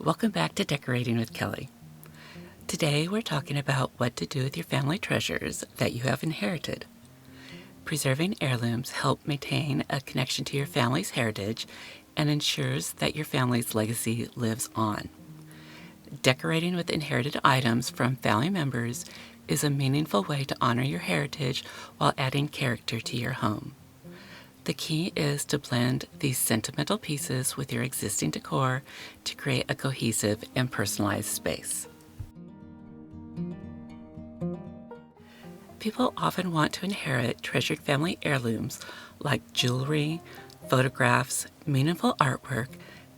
Welcome back to Decorating with Kelly. Today we're talking about what to do with your family treasures that you have inherited. Preserving heirlooms help maintain a connection to your family's heritage and ensures that your family's legacy lives on. Decorating with inherited items from family members is a meaningful way to honor your heritage while adding character to your home. The key is to blend these sentimental pieces with your existing decor to create a cohesive and personalized space. People often want to inherit treasured family heirlooms like jewelry, photographs, meaningful artwork,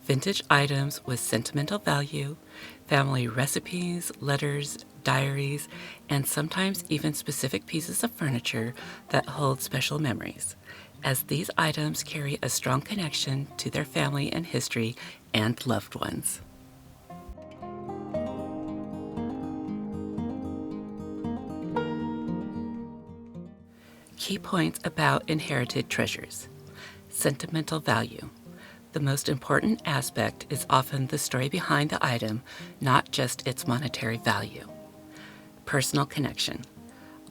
vintage items with sentimental value, family recipes, letters, diaries, and sometimes even specific pieces of furniture that hold special memories, as these items carry a strong connection to their family and history and loved ones. Key points about inherited treasures. Sentimental value. The most important aspect is often the story behind the item, not just its monetary value. Personal connection.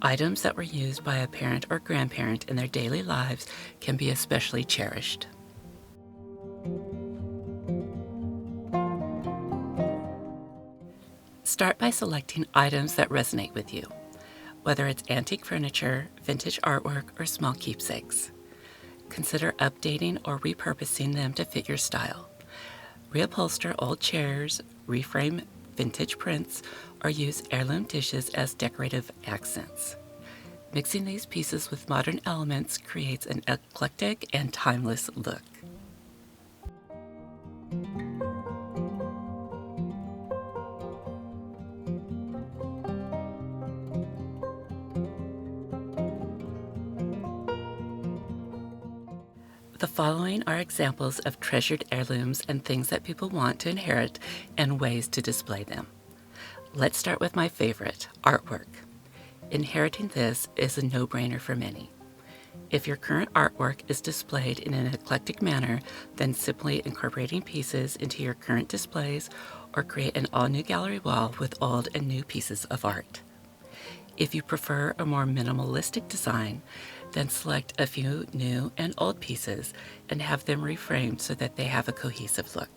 Items that were used by a parent or grandparent in their daily lives can be especially cherished. Start by selecting items that resonate with you, whether it's antique furniture, vintage artwork, or small keepsakes. Consider updating or repurposing them to fit your style. Reupholster old chairs, reframe vintage prints, or use heirloom dishes as decorative accents. Mixing these pieces with modern elements creates an eclectic and timeless look. The following are examples of treasured heirlooms and things that people want to inherit and ways to display them. Let's start with my favorite, artwork. Inheriting this is a no-brainer for many. If your current artwork is displayed in an eclectic manner, then simply incorporating pieces into your current displays or create an all-new gallery wall with old and new pieces of art. If you prefer a more minimalistic design, then select a few new and old pieces and have them reframed so that they have a cohesive look.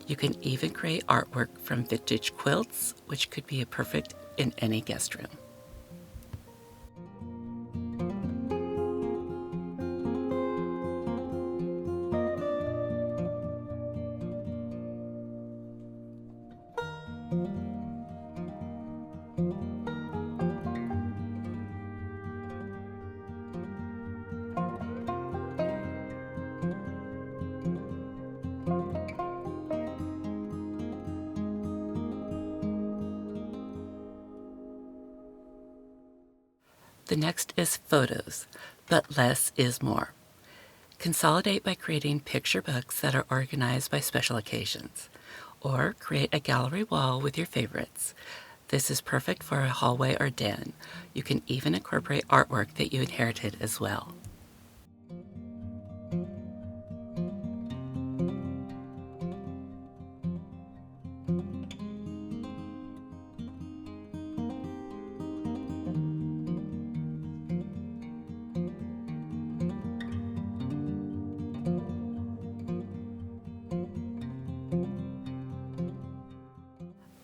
You can even create artwork from vintage quilts, which could be perfect in any guest room. The next is photos, but less is more. Consolidate by creating picture books that are organized by special occasions, or create a gallery wall with your favorites. This is perfect for a hallway or den. You can even incorporate artwork that you inherited as well.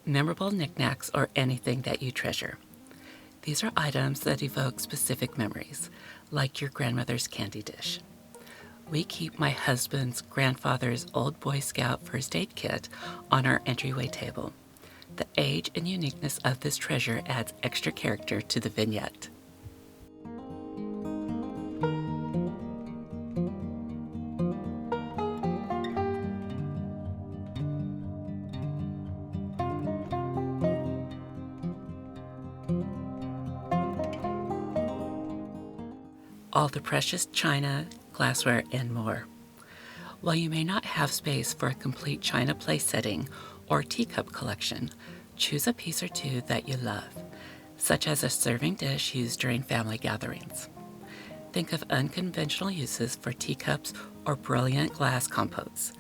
Memorable knickknacks or anything that you treasure. These are items that evoke specific memories, like your grandmother's candy dish. We keep my husband's grandfather's old Boy Scout first aid kit on our entryway table. The age and uniqueness of this treasure adds extra character to the vignette. All the precious china, glassware, and more. While you may not have space for a complete china place setting or teacup collection, choose a piece or two that you love, such as a serving dish used during family gatherings. Think of unconventional uses for teacups or brilliant glass compotes.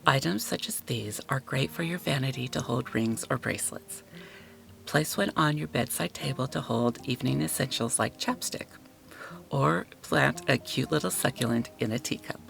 Items such as these are great for your vanity to hold rings or bracelets. Place one on your bedside table to hold evening essentials like chapstick, or plant a cute little succulent in a teacup.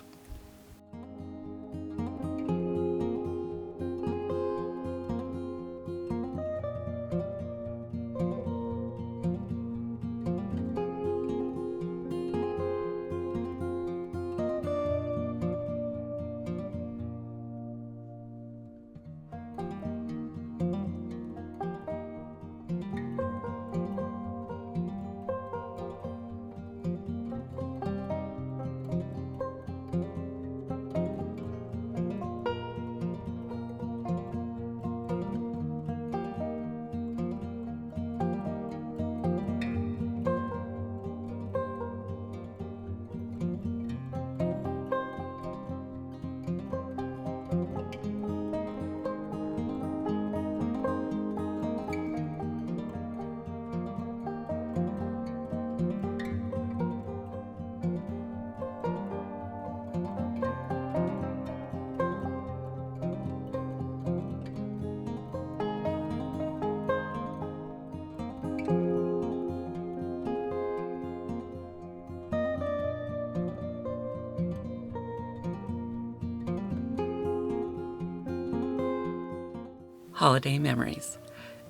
Holiday memories.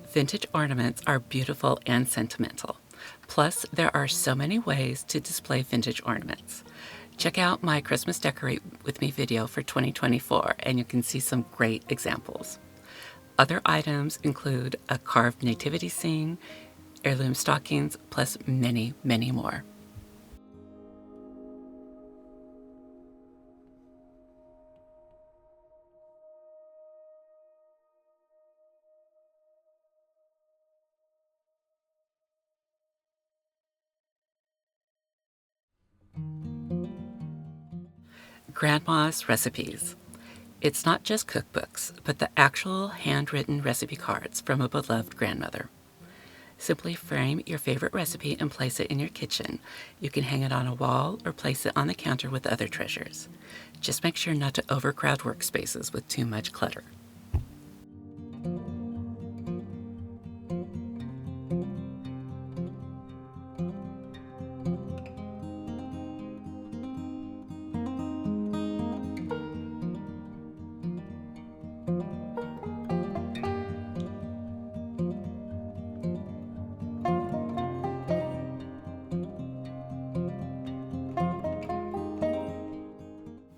Vintage ornaments are beautiful and sentimental. Plus, there are so many ways to display vintage ornaments. Check out my Christmas Decorate With Me video for 2024 and you can see some great examples. Other items include a carved nativity scene, heirloom stockings, plus many, many more. Grandma's recipes. It's not just cookbooks, but the actual handwritten recipe cards from a beloved grandmother. Simply frame your favorite recipe and place it in your kitchen. You can hang it on a wall or place it on the counter with other treasures. Just make sure not to overcrowd workspaces with too much clutter.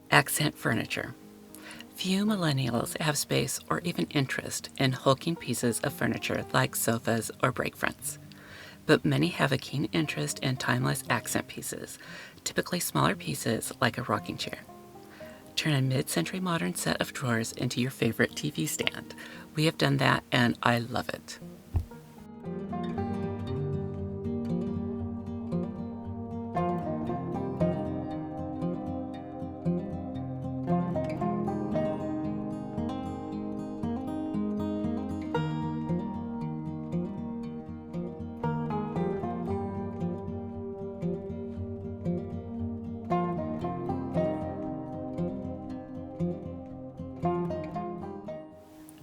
Accent furniture. Few millennials have space or even interest in hulking pieces of furniture like sofas or break fronts. But many have a keen interest in timeless accent pieces, typically smaller pieces like a rocking chair. Turn a mid-century modern set of drawers into your favorite TV stand. We have done that and I love it.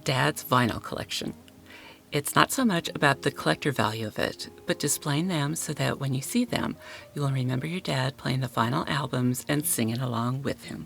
Dad's vinyl collection. It's not so much about the collector value of it, but displaying them so that when you see them, you will remember your dad playing the vinyl albums and singing along with him.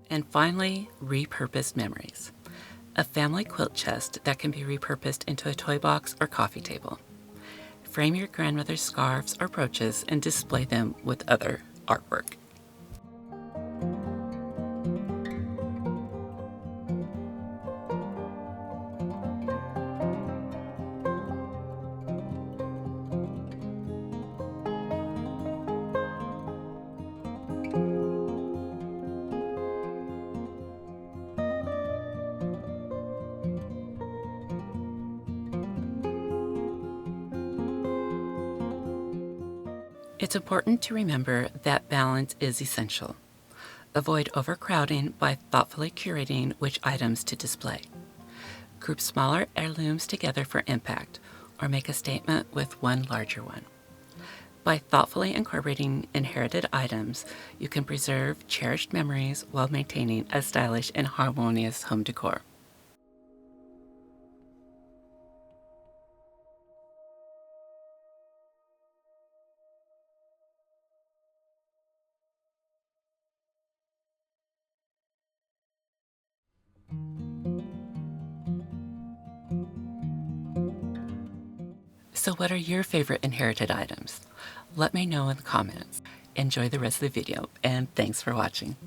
And finally, repurposed memories. A family quilt chest that can be repurposed into a toy box or coffee table. Frame your grandmother's scarves or brooches and display them with other artwork. It's important to remember that balance is essential. Avoid overcrowding by thoughtfully curating which items to display. Group smaller heirlooms together for impact, or make a statement with one larger one. By thoughtfully incorporating inherited items, you can preserve cherished memories while maintaining a stylish and harmonious home decor. So what are your favorite inherited items? Let me know in the comments. Enjoy the rest of the video, and thanks for watching.